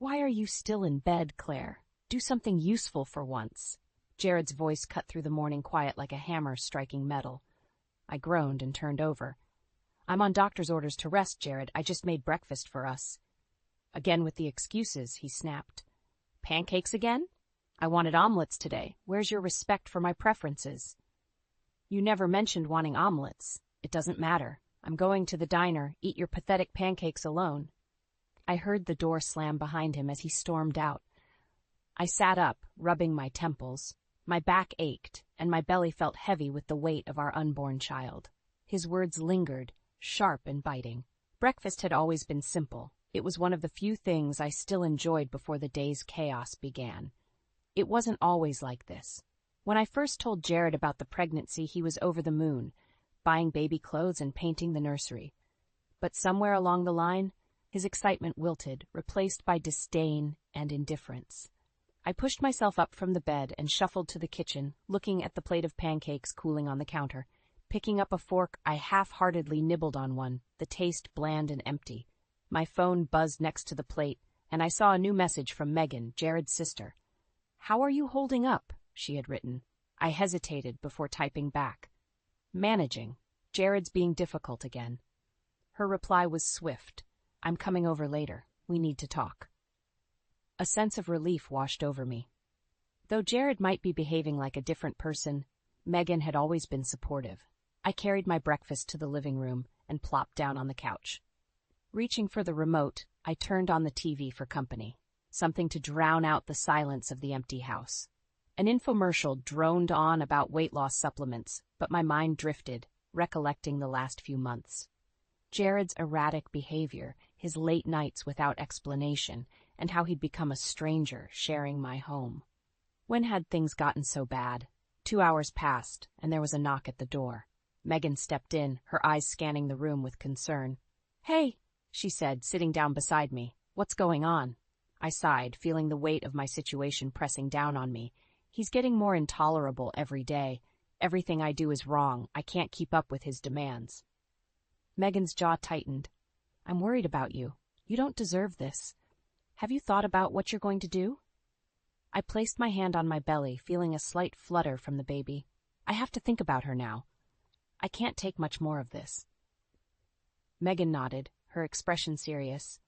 Why are you still in bed, Claire? Do something useful for once. Jared's voice cut through the morning quiet like a hammer striking metal. I groaned and turned over. I'm on doctor's orders to rest, Jared. I just made breakfast for us. Again with the excuses, he snapped. Pancakes again? I wanted omelets today. Where's your respect for my preferences? You never mentioned wanting omelets. It doesn't matter. I'm going to the diner. Eat your pathetic pancakes alone. I heard the door slam behind him as he stormed out. I sat up, rubbing my temples. My back ached, and my belly felt heavy with the weight of our unborn child. His words lingered, sharp and biting. Breakfast had always been simple. It was one of the few things I still enjoyed before the day's chaos began. It wasn't always like this. When I first told Jared about the pregnancy, he was over the moon, buying baby clothes and painting the nursery. But somewhere along the line, his excitement wilted, replaced by disdain and indifference. I pushed myself up from the bed and shuffled to the kitchen, looking at the plate of pancakes cooling on the counter. Picking up a fork, I half-heartedly nibbled on one, the taste bland and empty. My phone buzzed next to the plate, and I saw a new message from Megan, Jared's sister. "How are you holding up?" she had written. I hesitated before typing back. "Managing. Jared's being difficult again." Her reply was swift. "I'm coming over later. We need to talk." A sense of relief washed over me. Though Jared might be behaving like a different person, Megan had always been supportive. I carried my breakfast to the living room and plopped down on the couch. Reaching for the remote, I turned on the TV for company, something to drown out the silence of the empty house. An infomercial droned on about weight loss supplements, but my mind drifted, recollecting the last few months. Jared's erratic behavior, his late nights without explanation, and how he'd become a stranger sharing my home. When had things gotten so bad? 2 hours passed, and there was a knock at the door. Megan stepped in, her eyes scanning the room with concern. "Hey," she said, sitting down beside me. "What's going on?" I sighed, feeling the weight of my situation pressing down on me. He's getting more intolerable every day. Everything I do is wrong. I can't keep up with his demands. Megan's jaw tightened. "I'm worried about you. You don't deserve this. Have you thought about what you're going to do?" I placed my hand on my belly, feeling a slight flutter from the baby. I have to think about her now. I can't take much more of this. Megan nodded, her expression serious.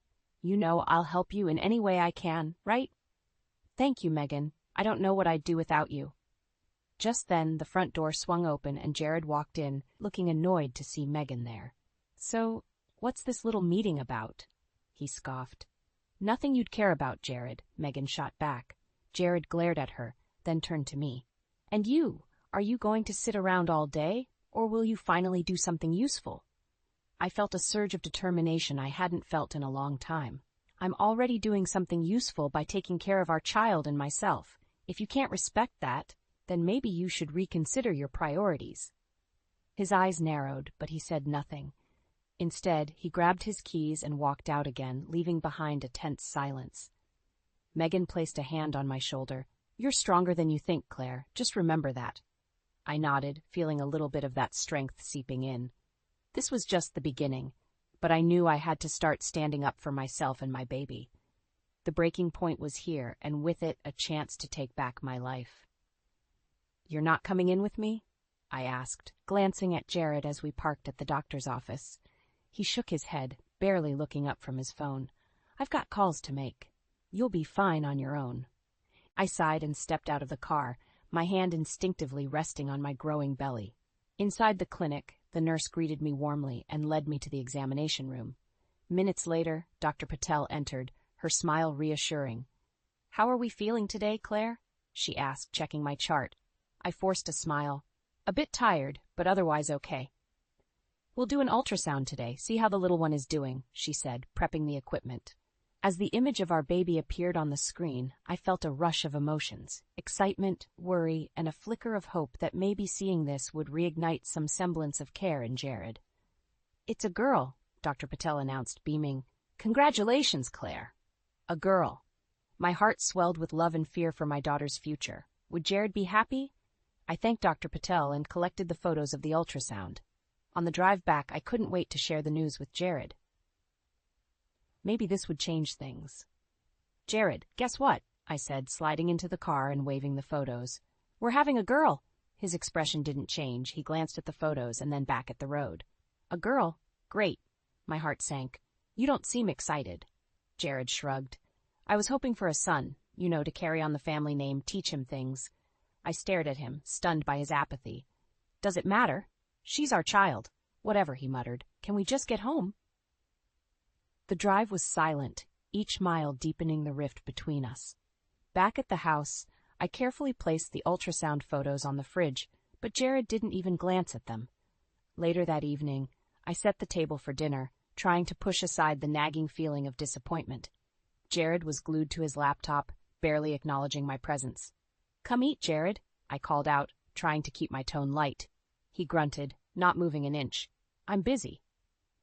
"You know I'll help you in any way I can, right?" "Thank you, Megan. I don't know what I'd do without you." Just then, the front door swung open and Jared walked in, looking annoyed to see Megan there. "So, what's this little meeting about?" he scoffed. "Nothing you'd care about, Jared," Megan shot back. Jared glared at her, then turned to me. "And you? Are you going to sit around all day, or will you finally do something useful?" I felt a surge of determination I hadn't felt in a long time. "I'm already doing something useful by taking care of our child and myself. If you can't respect that, then maybe you should reconsider your priorities." His eyes narrowed, but he said nothing. Instead, he grabbed his keys and walked out again, leaving behind a tense silence. Megan placed a hand on my shoulder. "You're stronger than you think, Claire. Just remember that." I nodded, feeling a little bit of that strength seeping in. This was just the beginning, but I knew I had to start standing up for myself and my baby. The breaking point was here, and with it, a chance to take back my life. "You're not coming in with me?" I asked, glancing at Jared as we parked at the doctor's office. He shook his head, barely looking up from his phone. "I've got calls to make. You'll be fine on your own." I sighed and stepped out of the car, my hand instinctively resting on my growing belly. Inside the clinic, the nurse greeted me warmly and led me to the examination room. Minutes later, Dr. Patel entered, her smile reassuring. "How are we feeling today, Claire?" she asked, checking my chart. I forced a smile. "A bit tired, but otherwise okay." "We'll do an ultrasound today, see how the little one is doing," she said, prepping the equipment. As the image of our baby appeared on the screen, I felt a rush of emotions, excitement, worry, and a flicker of hope that maybe seeing this would reignite some semblance of care in Jared. "It's a girl," Dr. Patel announced, beaming. "Congratulations, Claire." A girl. My heart swelled with love and fear for my daughter's future. Would Jared be happy? I thanked Dr. Patel and collected the photos of the ultrasound. On the drive back, I couldn't wait to share the news with Jared. Maybe this would change things. Jared, guess what? I said, sliding into the car and waving the photos. We're having a girl. His expression didn't change. He glanced at the photos and then back at the road. A girl? Great. My heart sank. You don't seem excited. Jared shrugged. I was hoping for a son, to carry on the family name, teach him things. I stared at him, stunned by his apathy. Does it matter? She's our child. Whatever, he muttered. Can we just get home? The drive was silent, each mile deepening the rift between us. Back at the house, I carefully placed the ultrasound photos on the fridge, but Jared didn't even glance at them. Later that evening, I set the table for dinner, trying to push aside the nagging feeling of disappointment. Jared was glued to his laptop, barely acknowledging my presence. Come eat, Jared, I called out, trying to keep my tone light. He grunted, not moving an inch. I'm busy.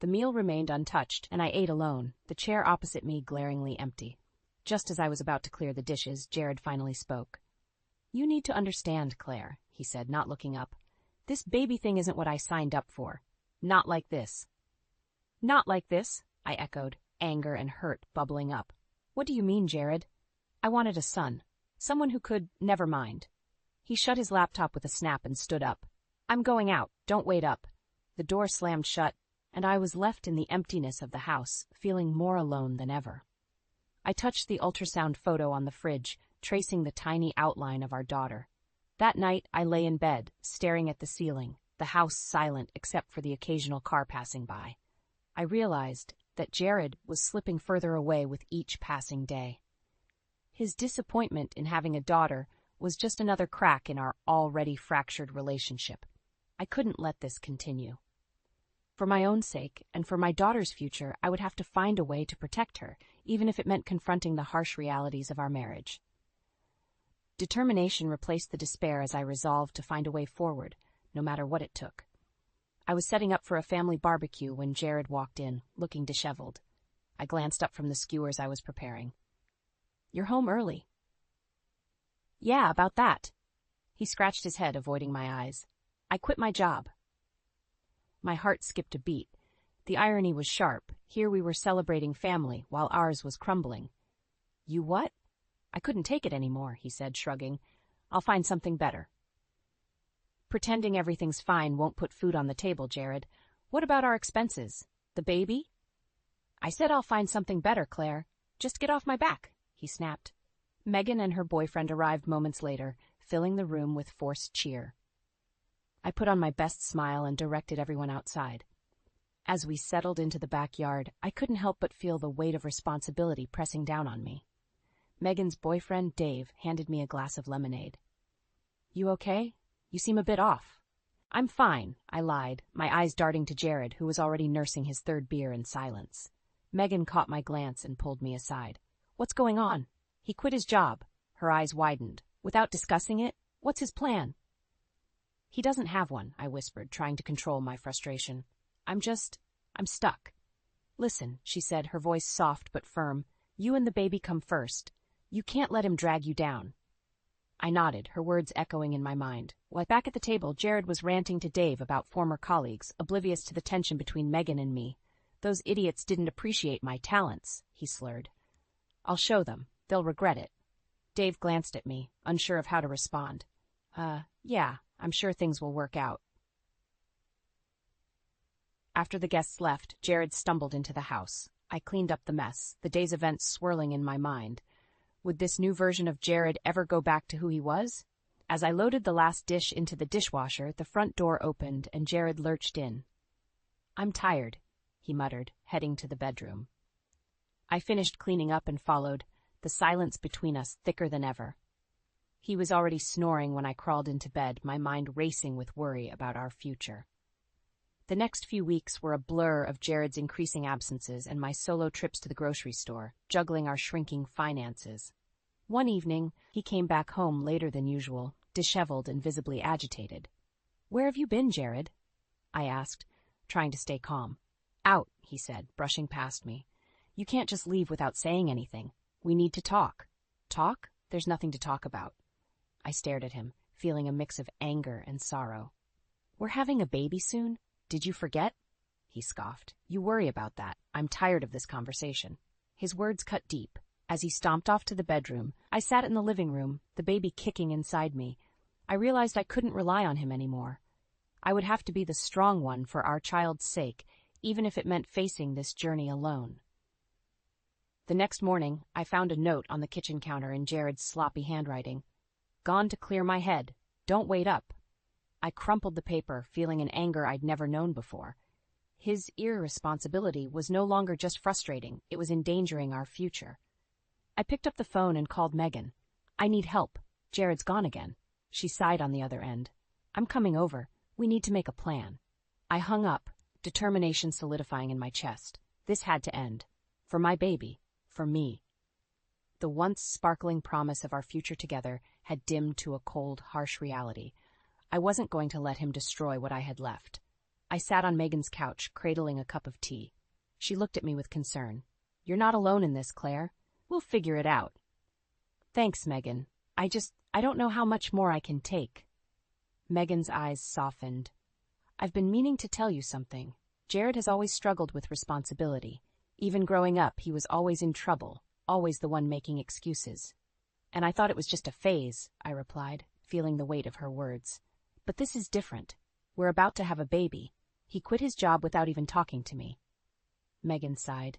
The meal remained untouched, and I ate alone, the chair opposite me glaringly empty. Just as I was about to clear the dishes, Jared finally spoke. You need to understand, Claire, he said, not looking up. This baby thing isn't what I signed up for. Not like this. Not like this, I echoed, anger and hurt bubbling up. What do you mean, Jared? I wanted a son. Someone who could, never mind. He shut his laptop with a snap and stood up. I'm going out, don't wait up. The door slammed shut, and I was left in the emptiness of the house, feeling more alone than ever. I touched the ultrasound photo on the fridge, tracing the tiny outline of our daughter. That night, I lay in bed, staring at the ceiling, the house silent except for the occasional car passing by. I realized that Jared was slipping further away with each passing day. His disappointment in having a daughter was just another crack in our already fractured relationship. I couldn't let this continue. For my own sake, and for my daughter's future, I would have to find a way to protect her, even if it meant confronting the harsh realities of our marriage. Determination replaced the despair as I resolved to find a way forward, no matter what it took. I was setting up for a family barbecue when Jared walked in, looking disheveled. I glanced up from the skewers I was preparing. You're home early. Yeah, about that. He scratched his head, avoiding my eyes. I quit my job. My heart skipped a beat. The irony was sharp. Here we were celebrating family, while ours was crumbling. You what? I couldn't take it anymore, he said, shrugging. I'll find something better. Pretending everything's fine won't put food on the table, Jared. What about our expenses? The baby? I said I'll find something better, Claire. Just get off my back, he snapped. Megan and her boyfriend arrived moments later, filling the room with forced cheer. I put on my best smile and directed everyone outside. As we settled into the backyard, I couldn't help but feel the weight of responsibility pressing down on me. Megan's boyfriend, Dave, handed me a glass of lemonade. You okay? You seem a bit off. I'm fine, I lied, my eyes darting to Jared, who was already nursing his third beer in silence. Megan caught my glance and pulled me aside. What's going on? He quit his job. Her eyes widened. Without discussing it, what's his plan? He doesn't have one, I whispered, trying to control my frustration. I'm stuck. Listen, she said, her voice soft but firm. You and the baby come first. You can't let him drag you down. I nodded, her words echoing in my mind. While back at the table, Jared was ranting to Dave about former colleagues, oblivious to the tension between Megan and me. Those idiots didn't appreciate my talents, he slurred. I'll show them. They'll regret it. Dave glanced at me, unsure of how to respond. Yeah, I'm sure things will work out. After the guests left, Jared stumbled into the house. I cleaned up the mess, the day's events swirling in my mind. Would this new version of Jared ever go back to who he was? As I loaded the last dish into the dishwasher, the front door opened and Jared lurched in. I'm tired, he muttered, heading to the bedroom. I finished cleaning up and followed, the silence between us thicker than ever. He was already snoring when I crawled into bed, my mind racing with worry about our future. The next few weeks were a blur of Jared's increasing absences and my solo trips to the grocery store, juggling our shrinking finances. One evening, he came back home later than usual, disheveled and visibly agitated. Where have you been, Jared? I asked, trying to stay calm. Out, he said, brushing past me. You can't just leave without saying anything. We need to talk. Talk? There's nothing to talk about. I stared at him, feeling a mix of anger and sorrow. We're having a baby soon? Did you forget? He scoffed. You worry about that. I'm tired of this conversation. His words cut deep. As he stomped off to the bedroom, I sat in the living room, the baby kicking inside me. I realized I couldn't rely on him anymore. I would have to be the strong one for our child's sake, even if it meant facing this journey alone. The next morning, I found a note on the kitchen counter in Jared's sloppy handwriting. "Gone to clear my head. Don't wait up." I crumpled the paper, feeling an anger I'd never known before. His irresponsibility was no longer just frustrating, it was endangering our future. I picked up the phone and called Megan. "I need help. Jared's gone again." She sighed on the other end. "I'm coming over. We need to make a plan." I hung up, determination solidifying in my chest. This had to end. For my baby. For me. The once sparkling promise of our future together had dimmed to a cold, harsh reality. I wasn't going to let him destroy what I had left. I sat on Megan's couch, cradling a cup of tea. She looked at me with concern. "You're not alone in this, Claire. We'll figure it out." "Thanks, Megan. I don't know how much more I can take." Megan's eyes softened. "I've been meaning to tell you something. Jared has always struggled with responsibility. Even growing up, he was always in trouble, always the one making excuses." "And I thought it was just a phase," I replied, feeling the weight of her words. "But this is different. We're about to have a baby. He quit his job without even talking to me." Megan sighed.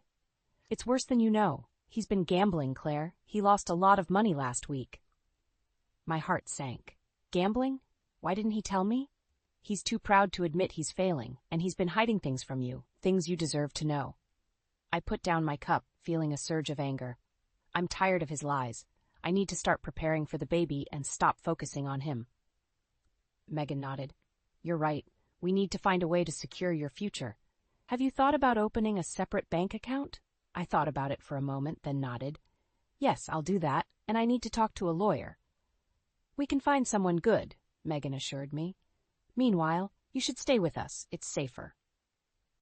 "It's worse than you know. He's been gambling, Claire. He lost a lot of money last week." My heart sank. Gambling? Why didn't he tell me? He's too proud to admit he's failing, and he's been hiding things from you, things you deserve to know. I put down my cup, feeling a surge of anger. I'm tired of his lies. I need to start preparing for the baby and stop focusing on him. Megan nodded. "You're right. We need to find a way to secure your future. Have you thought about opening a separate bank account?" I thought about it for a moment, then nodded. "Yes, I'll do that, and I need to talk to a lawyer." "We can find someone good," Megan assured me. "Meanwhile, you should stay with us. It's safer."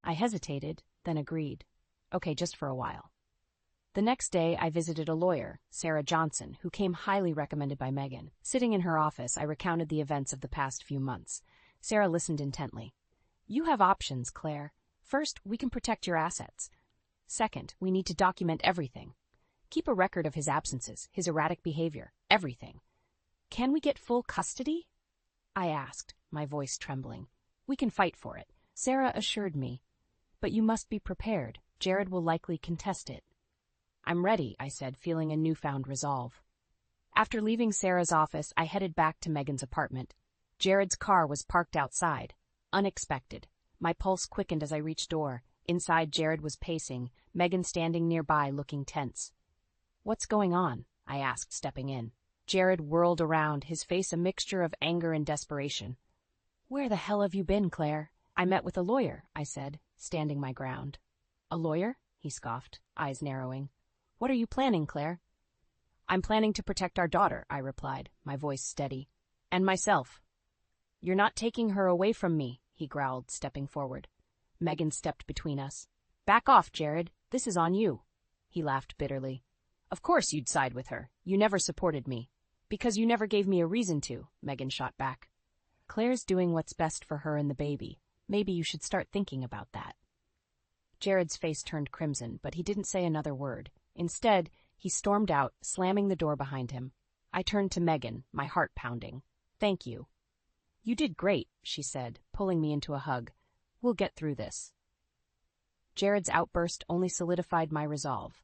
I hesitated, then agreed. Okay, just for a while. The next day, I visited a lawyer, Sarah Johnson, who came highly recommended by Megan. Sitting in her office, I recounted the events of the past few months. Sarah listened intently. "You have options, Claire. First, we can protect your assets. Second, we need to document everything. Keep a record of his absences, his erratic behavior, everything. Can we get full custody?" I asked, my voice trembling. "We can fight for it," Sarah assured me. "But you must be prepared. Jared will likely contest it." "I'm ready," I said, feeling a newfound resolve. After leaving Sarah's office, I headed back to Megan's apartment. Jared's car was parked outside. Unexpected. My pulse quickened as I reached door. Inside, Jared was pacing, Megan standing nearby, looking tense. "What's going on?" I asked, stepping in. Jared whirled around, his face a mixture of anger and desperation. "Where the hell have you been, Claire?" "I met with a lawyer," I said, standing my ground. "A lawyer?" he scoffed, eyes narrowing. "What are you planning, Claire?" "I'm planning to protect our daughter," I replied, my voice steady. "And myself." "You're not taking her away from me," he growled, stepping forward. Megan stepped between us. "Back off, Jared. This is on you." He laughed bitterly. "Of course you'd side with her. You never supported me." "Because you never gave me a reason to," Megan shot back. "Claire's doing what's best for her and the baby. Maybe you should start thinking about that." Jared's face turned crimson, but he didn't say another word. Instead, he stormed out, slamming the door behind him. I turned to Megan, my heart pounding. "Thank you." "You did great," she said, pulling me into a hug. "We'll get through this." Jared's outburst only solidified my resolve.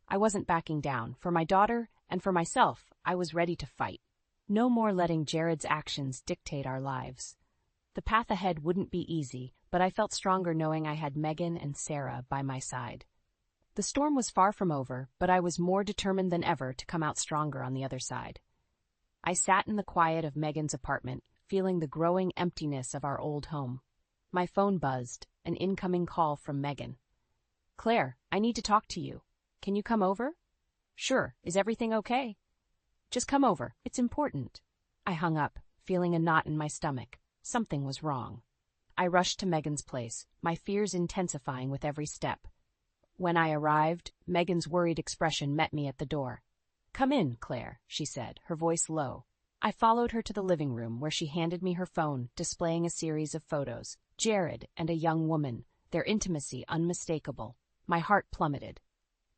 I wasn't backing down. For my daughter and for myself, I was ready to fight. No more letting Jared's actions dictate our lives. The path ahead wouldn't be easy, but I felt stronger knowing I had Megan and Sarah by my side. The storm was far from over, but I was more determined than ever to come out stronger on the other side. I sat in the quiet of Megan's apartment, feeling the growing emptiness of our old home. My phone buzzed, an incoming call from Megan. "Claire, I need to talk to you. Can you come over?" "Sure. Is everything okay?" "Just come over. It's important." I hung up, feeling a knot in my stomach. Something was wrong. I rushed to Megan's place, my fears intensifying with every step. When I arrived, Megan's worried expression met me at the door. "Come in, Claire," she said, her voice low. I followed her to the living room, where she handed me her phone, displaying a series of photos. Jared and a young woman, their intimacy unmistakable. My heart plummeted.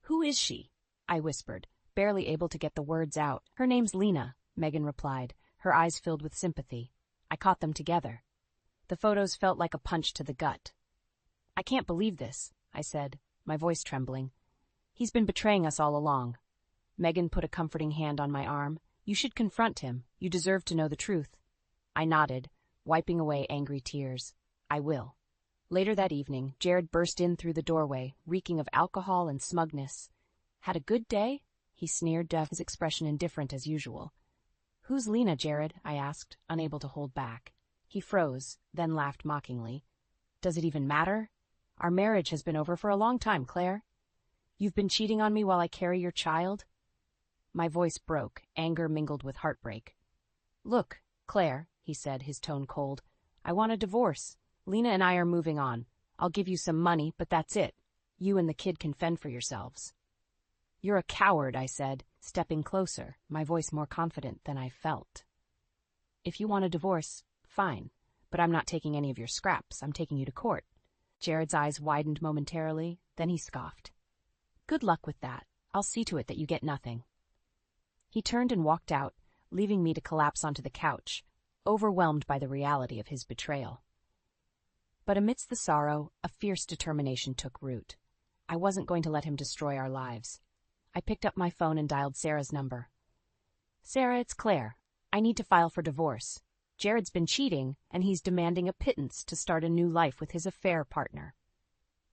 "Who is she?" I whispered, barely able to get the words out. Her name's Lena, Megan replied, her eyes filled with sympathy. I caught them together. The photos felt like a punch to the gut. I can't believe this, I said, my voice trembling. He's been betraying us all along. Megan put a comforting hand on my arm. You should confront him. You deserve to know the truth. I nodded, wiping away angry tears. I will. Later that evening, Jared burst in through the doorway, reeking of alcohol and smugness. Had a good day? He sneered, his expression indifferent as usual. Who's Lena, Jared? I asked, unable to hold back. He froze, then laughed mockingly. Does it even matter? Our marriage has been over for a long time, Claire. You've been cheating on me while I carry your child? My voice broke, anger mingled with heartbreak. Look, Claire, he said, his tone cold. I want a divorce. Lena and I are moving on. I'll give you some money, but that's it. You and the kid can fend for yourselves. You're a coward, I said, stepping closer, my voice more confident than I felt. If you want a divorce, fine, but I'm not taking any of your scraps. I'm taking you to court. Jared's eyes widened momentarily, then he scoffed. Good luck with that. I'll see to it that you get nothing. He turned and walked out, leaving me to collapse onto the couch, overwhelmed by the reality of his betrayal. But amidst the sorrow, a fierce determination took root. I wasn't going to let him destroy our lives. I picked up my phone and dialed Sarah's number. Sarah, it's Claire. I need to file for divorce. Jared's been cheating, and he's demanding a pittance to start a new life with his affair partner.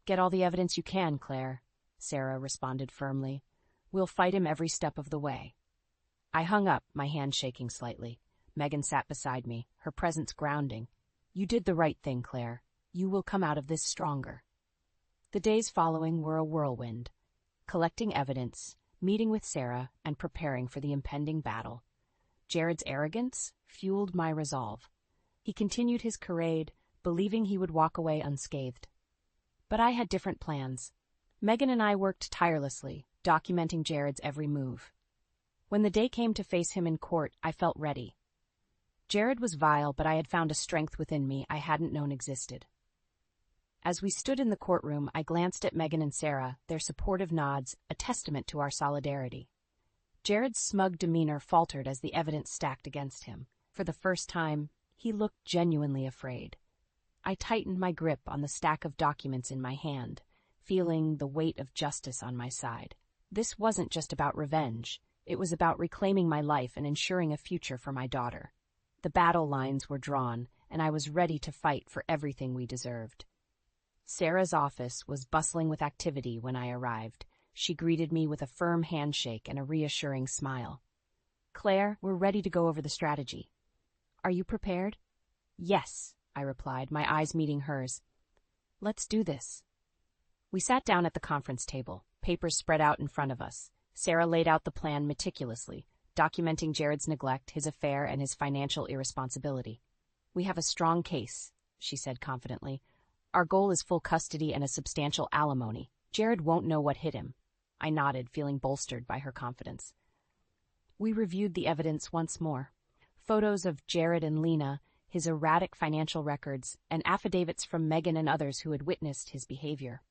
Get all the evidence you can, Claire, Sarah responded firmly. We'll fight him every step of the way. I hung up, my hand shaking slightly. Megan sat beside me, her presence grounding. You did the right thing, Claire. You will come out of this stronger. The days following were a whirlwind. Collecting evidence, meeting with Sarah, and preparing for the impending battle. Jared's arrogance fueled my resolve. He continued his charade, believing he would walk away unscathed. But I had different plans. Megan and I worked tirelessly, documenting Jared's every move. When the day came to face him in court, I felt ready. Jared was vile, but I had found a strength within me I hadn't known existed. As we stood in the courtroom, I glanced at Megan and Sarah, their supportive nods, a testament to our solidarity. Jared's smug demeanor faltered as the evidence stacked against him. For the first time, he looked genuinely afraid. I tightened my grip on the stack of documents in my hand, feeling the weight of justice on my side. This wasn't just about revenge. It was about reclaiming my life and ensuring a future for my daughter. The battle lines were drawn, and I was ready to fight for everything we deserved. Sarah's office was bustling with activity when I arrived. She greeted me with a firm handshake and a reassuring smile. Claire, we're ready to go over the strategy. Are you prepared? Yes, I replied, my eyes meeting hers. Let's do this. We sat down at the conference table, papers spread out in front of us. Sarah laid out the plan meticulously, documenting Jared's neglect, his affair, and his financial irresponsibility. We have a strong case, she said confidently. Our goal is full custody and a substantial alimony. Jared won't know what hit him. I nodded, feeling bolstered by her confidence. We reviewed the evidence once more. Photos of Jared and Lena, his erratic financial records, and affidavits from Megan and others who had witnessed his behavior.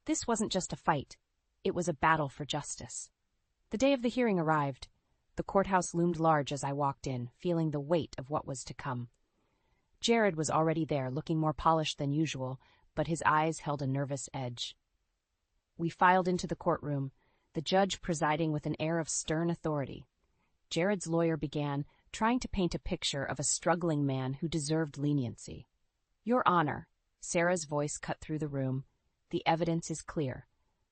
This wasn't just a fight. It was a battle for justice. The day of the hearing arrived. The courthouse loomed large as I walked in, feeling the weight of what was to come. Jared was already there, looking more polished than usual, but his eyes held a nervous edge. We filed into the courtroom, the judge presiding with an air of stern authority. Jared's lawyer began, trying to paint a picture of a struggling man who deserved leniency. Your Honor, Sarah's voice cut through the room, the evidence is clear.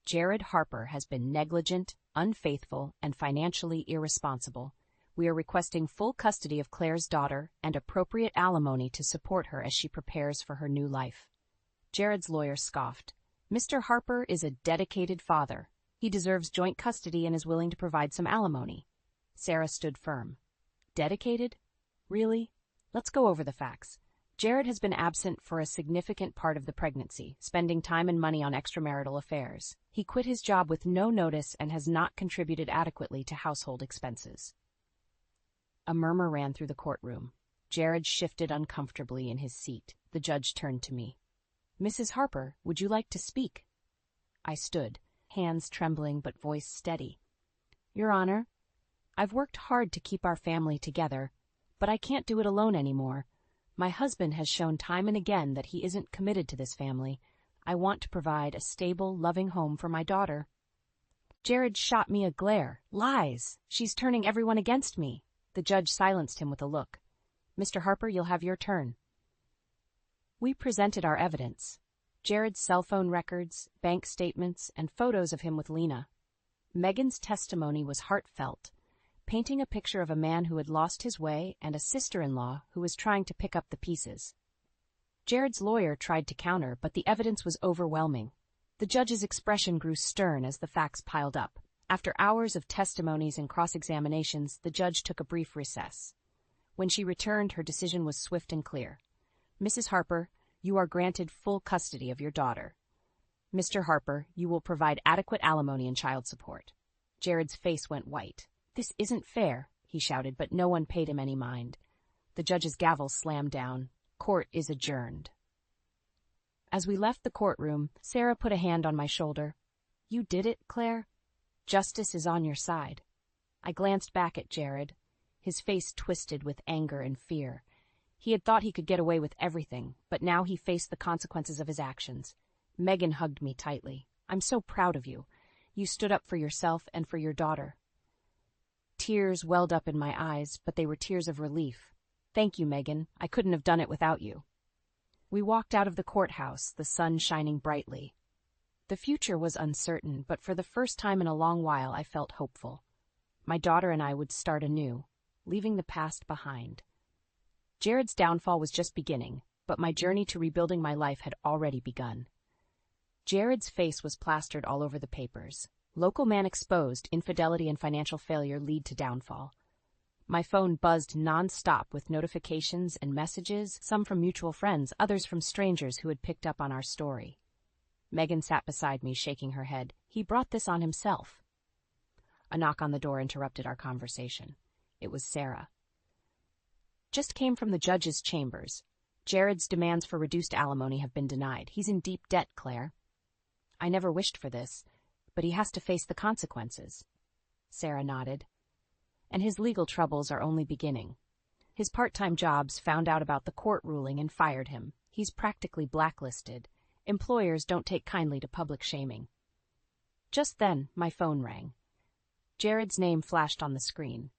Jared Harper has been negligent, unfaithful, and financially irresponsible. We are requesting full custody of Claire's daughter and appropriate alimony to support her as she prepares for her new life. Jared's lawyer scoffed. Mr. Harper is a dedicated father. He deserves joint custody and is willing to provide some alimony. Sarah stood firm. Dedicated? Really? Let's go over the facts. Jared has been absent for a significant part of the pregnancy, spending time and money on extramarital affairs. He quit his job with no notice and has not contributed adequately to household expenses. A murmur ran through the courtroom. Jared shifted uncomfortably in his seat. The judge turned to me. Mrs. Harper, would you like to speak? I stood, hands trembling but voice steady. Your Honor, I've worked hard to keep our family together, but I can't do it alone anymore. My husband has shown time and again that he isn't committed to this family. I want to provide a stable, loving home for my daughter. Jared shot me a glare. Lies! She's turning everyone against me. The judge silenced him with a look. Mr. Harper, you'll have your turn. We presented our evidence. Jared's cell phone records, bank statements, and photos of him with Lena. Megan's testimony was heartfelt, painting a picture of a man who had lost his way and a sister-in-law who was trying to pick up the pieces. Jared's lawyer tried to counter, but the evidence was overwhelming. The judge's expression grew stern as the facts piled up. After hours of testimonies and cross-examinations, the judge took a brief recess. When she returned, her decision was swift and clear. Mrs. Harper, you are granted full custody of your daughter. Mr. Harper, you will provide adequate alimony and child support. Jared's face went white. This isn't fair, he shouted, but no one paid him any mind. The judge's gavel slammed down. Court is adjourned. As we left the courtroom, Sarah put a hand on my shoulder. You did it, Claire? Justice is on your side. I glanced back at Jared, his face twisted with anger and fear. He had thought he could get away with everything, but now he faced the consequences of his actions. Megan hugged me tightly. I'm so proud of you. You stood up for yourself and for your daughter. Tears welled up in my eyes, but they were tears of relief. Thank you, Megan. I couldn't have done it without you. We walked out of the courthouse, the sun shining brightly. The future was uncertain, but for the first time in a long while I felt hopeful. My daughter and I would start anew, leaving the past behind. Jared's downfall was just beginning, but my journey to rebuilding my life had already begun. Jared's face was plastered all over the papers. Local man exposed, infidelity and financial failure lead to downfall. My phone buzzed non-stop with notifications and messages, some from mutual friends, others from strangers who had picked up on our story. Megan sat beside me, shaking her head. He brought this on himself. A knock on the door interrupted our conversation. It was Sarah. Just came from the judge's chambers. Jared's demands for reduced alimony have been denied. He's in deep debt, Claire. I never wished for this, but he has to face the consequences. Sarah nodded. And his legal troubles are only beginning. His part-time jobs found out about the court ruling and fired him. He's practically blacklisted. Employers don't take kindly to public shaming. Just then, my phone rang. Jared's name flashed on the screen.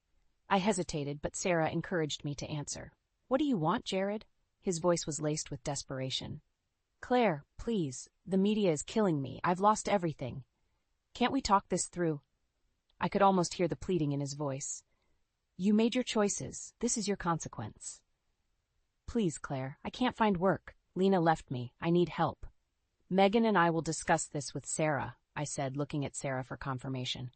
I hesitated, but Sarah encouraged me to answer. What do you want, Jared? His voice was laced with desperation. Claire, please. The media is killing me. I've lost everything. Can't we talk this through? I could almost hear the pleading in his voice. You made your choices. This is your consequence. Please, Claire, I can't find work. Lena left me. I need help. Megan and I will discuss this with Sarah, I said, looking at Sarah for confirmation.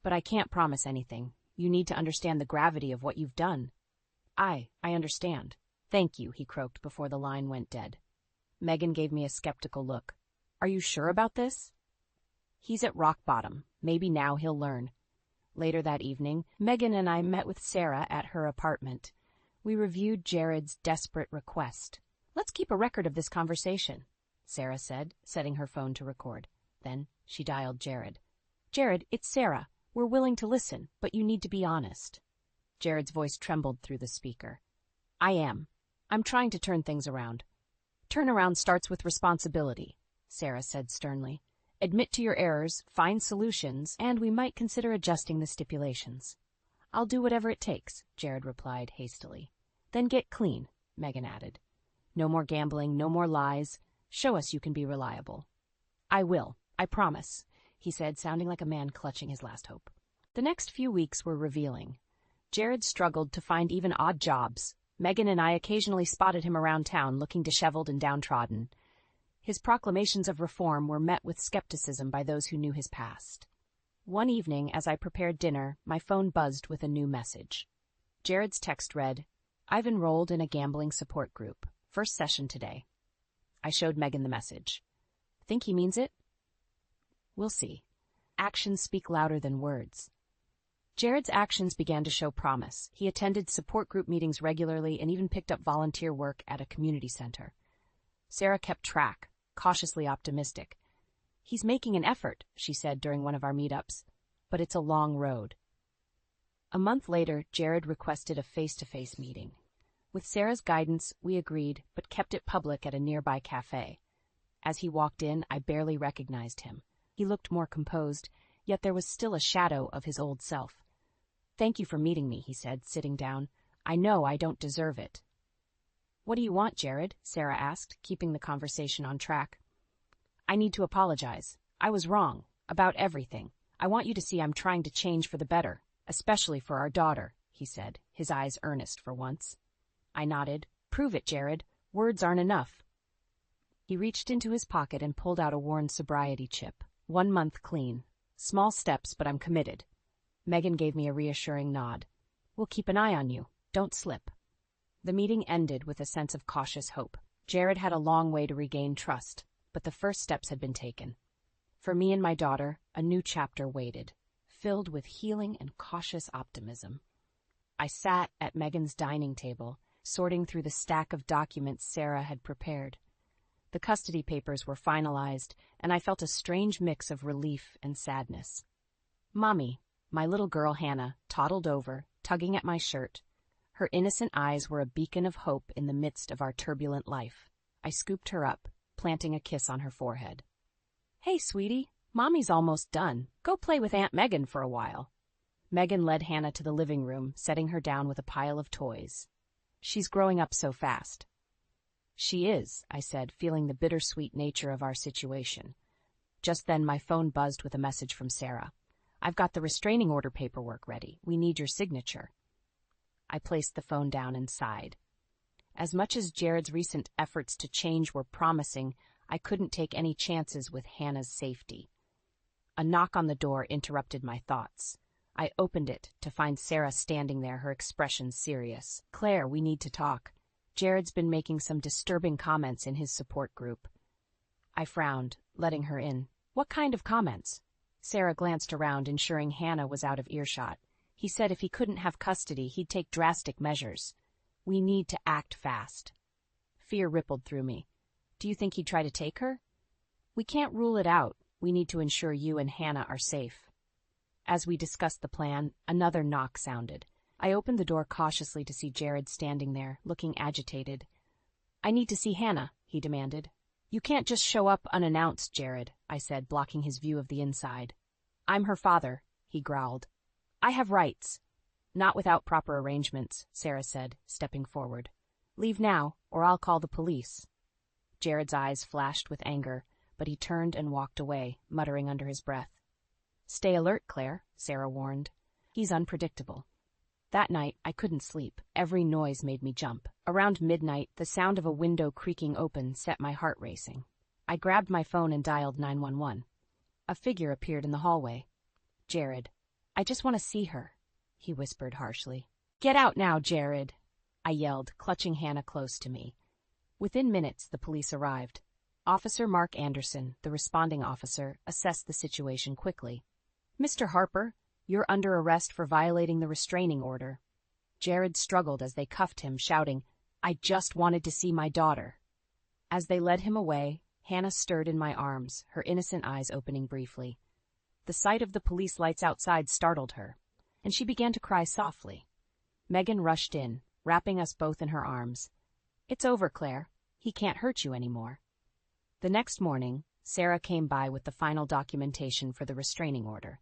But I can't promise anything. You need to understand the gravity of what you've done. I understand. Thank you, he croaked before the line went dead. Megan gave me a skeptical look. Are you sure about this? He's at rock bottom. Maybe now he'll learn. Later that evening, Megan and I met with Sarah at her apartment. We reviewed Jared's desperate request. Let's keep a record of this conversation, Sarah said, setting her phone to record. Then she dialed Jared. Jared, it's Sarah. We're willing to listen, but you need to be honest. Jared's voice trembled through the speaker. I am. I'm trying to turn things around. Turnaround starts with responsibility, Sarah said sternly. Admit to your errors, find solutions, and we might consider adjusting the stipulations. I'll do whatever it takes, Jared replied hastily. Then get clean, Megan added. No more gambling, no more lies. Show us you can be reliable. I will, I promise, he said, sounding like a man clutching his last hope. The next few weeks were revealing. Jared struggled to find even odd jobs. Megan and I occasionally spotted him around town, looking disheveled and downtrodden. His proclamations of reform were met with skepticism by those who knew his past. One evening, as I prepared dinner, my phone buzzed with a new message. Jared's text read, I've enrolled in a gambling support group. First session today. I showed Megan the message. Think he means it? We'll see. Actions speak louder than words. Jared's actions began to show promise. He attended support group meetings regularly and even picked up volunteer work at a community center. Sarah kept track, cautiously optimistic. He's making an effort, she said during one of our meetups, but it's a long road. A month later, Jared requested a face-to-face meeting. With Sarah's guidance, we agreed, but kept it public at a nearby cafe. As he walked in, I barely recognized him. He looked more composed, yet there was still a shadow of his old self. "Thank you for meeting me," he said, sitting down. "I know I don't deserve it." "What do you want, Jared?" Sarah asked, keeping the conversation on track. "I need to apologize. I was wrong. About everything. I want you to see I'm trying to change for the better, especially for our daughter," he said, his eyes earnest for once. I nodded. "Prove it, Jared. Words aren't enough." He reached into his pocket and pulled out a worn sobriety chip. 1 month clean. Small steps, but I'm committed. Megan gave me a reassuring nod. "We'll keep an eye on you. Don't slip." The meeting ended with a sense of cautious hope. Jared had a long way to regain trust, but the first steps had been taken. For me and my daughter, a new chapter waited, filled with healing and cautious optimism. I sat at Megan's dining table, sorting through the stack of documents Sarah had prepared. The custody papers were finalized, and I felt a strange mix of relief and sadness. Mommy, my little girl Hannah, toddled over, tugging at my shirt. Her innocent eyes were a beacon of hope in the midst of our turbulent life. I scooped her up, planting a kiss on her forehead. "Hey, sweetie, Mommy's almost done. Go play with Aunt Megan for a while." Megan led Hannah to the living room, setting her down with a pile of toys. "She's growing up so fast." "She is," I said, feeling the bittersweet nature of our situation. Just then my phone buzzed with a message from Sarah. "I've got the restraining order paperwork ready. We need your signature." I placed the phone down and sighed. As much as Jared's recent efforts to change were promising, I couldn't take any chances with Hannah's safety. A knock on the door interrupted my thoughts. I opened it to find Sarah standing there, her expression serious. "Claire, we need to talk. Jared's been making some disturbing comments in his support group." I frowned, letting her in. "What kind of comments?" Sarah glanced around, ensuring Hannah was out of earshot. "He said if he couldn't have custody, he'd take drastic measures. We need to act fast." Fear rippled through me. "Do you think he'd try to take her?" "We can't rule it out. We need to ensure you and Hannah are safe." As we discussed the plan, another knock sounded. I opened the door cautiously to see Jared standing there, looking agitated. "I need to see Hannah," he demanded. "You can't just show up unannounced, Jared," I said, blocking his view of the inside. "I'm her father," he growled. "I have rights." "Not without proper arrangements," Sarah said, stepping forward. "Leave now, or I'll call the police." Jared's eyes flashed with anger, but he turned and walked away, muttering under his breath. "Stay alert, Claire," Sarah warned. "He's unpredictable." That night, I couldn't sleep. Every noise made me jump. Around midnight, the sound of a window creaking open set my heart racing. I grabbed my phone and dialed 911. A figure appeared in the hallway. "Jared, I just want to see her," he whispered harshly. "Get out now, Jared," I yelled, clutching Hannah close to me. Within minutes, the police arrived. Officer Mark Anderson, the responding officer, assessed the situation quickly. "Mr. Harper, you're under arrest for violating the restraining order." Jared struggled as they cuffed him, shouting, "I just wanted to see my daughter." As they led him away, Hannah stirred in my arms, her innocent eyes opening briefly. The sight of the police lights outside startled her, and she began to cry softly. Megan rushed in, wrapping us both in her arms. "It's over, Claire. He can't hurt you anymore." The next morning, Sarah came by with the final documentation for the restraining order.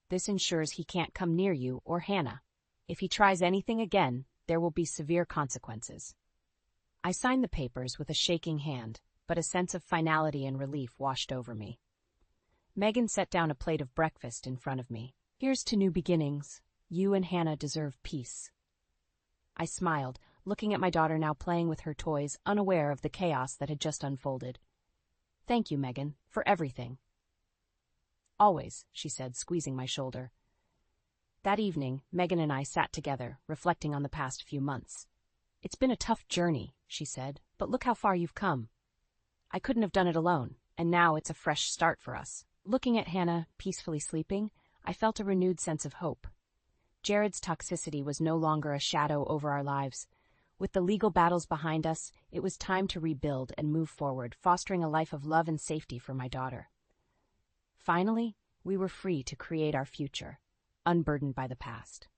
"This ensures he can't come near you or Hannah. If he tries anything again, there will be severe consequences." I signed the papers with a shaking hand, but a sense of finality and relief washed over me. Megan set down a plate of breakfast in front of me. "Here's to new beginnings. You and Hannah deserve peace." I smiled, looking at my daughter now playing with her toys, unaware of the chaos that had just unfolded. "Thank you, Megan, for everything." "Always," she said, squeezing my shoulder. That evening, Megan and I sat together, reflecting on the past few months. "It's been a tough journey," she said, "but look how far you've come. I couldn't have done it alone, and now it's a fresh start for us." Looking at Hannah, peacefully sleeping, I felt a renewed sense of hope. Jared's toxicity was no longer a shadow over our lives. With the legal battles behind us, it was time to rebuild and move forward, fostering a life of love and safety for my daughter. Finally, we were free to create our future, unburdened by the past.